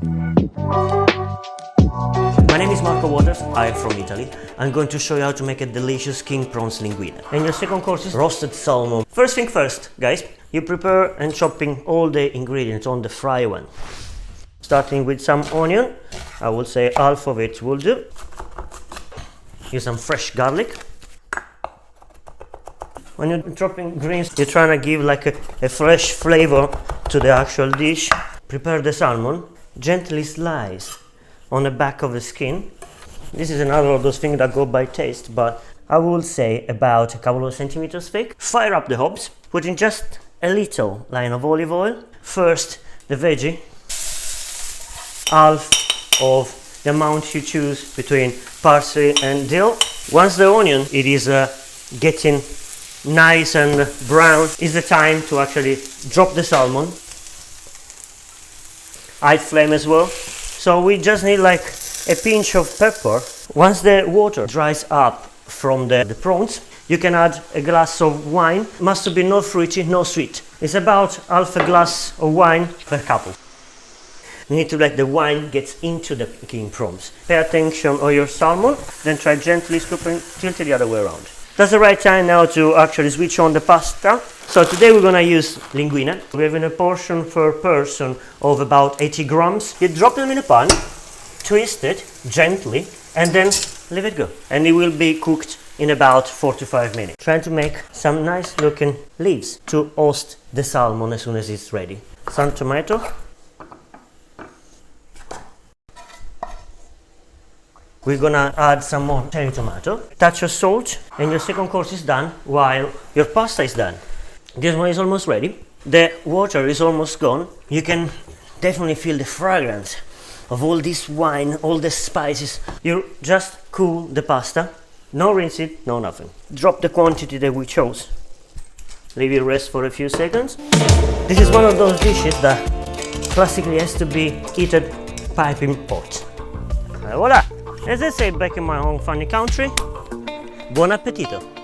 My name is Marco Waters, I'm from Italy. I'm going to show you how to make a delicious king prawns linguine. And your second course is roasted salmon. First thing first, guys, you prepare and chopping all the ingredients on the fry one. Starting with some onion, I will say half of it will do. Use some fresh garlic. When you're chopping greens, you're trying to give like a fresh flavor to the actual dish. Prepare the salmon, gently slice on the back of the skin. This is another of those things that go by taste, but I will say about a couple of centimeters thick. Fire up the hobs, put in just a little line of olive oil. First the veggie, half of the amount you choose between parsley and dill. Once the onion it is getting nice and brown, is the time to actually drop the salmon. High flame as well. So we just need like a pinch of pepper. Once the water dries up from the prawns, you can add a glass of wine. Must be no fruity, no sweet. It's about half a glass of wine per couple. You need to let the wine get into the king prawns. Pay attention on your salmon, then try gently scooping, tilt it the other way around. That's the right time now to actually switch on the pasta. So today we're gonna use linguine. We're having a portion per person of about 80 grams. You drop them in a pan, twist it gently, and then leave it go. And it will be cooked in about 4 to 5 minutes. Trying to make some nice looking leaves to host the salmon as soon as it's ready. Some tomato. We're gonna add some more cherry tomato, touch of salt, and your second course is done while your pasta is done. This one is almost ready. The water is almost gone. You can definitely feel the fragrance of all this wine, all the spices. You just cool the pasta, no rinse it, no nothing. Drop the quantity that we chose. Leave it rest for a few seconds. This is one of those dishes that classically has to be eaten piping hot. Voila! As I say back in my home funny country, buon appetito!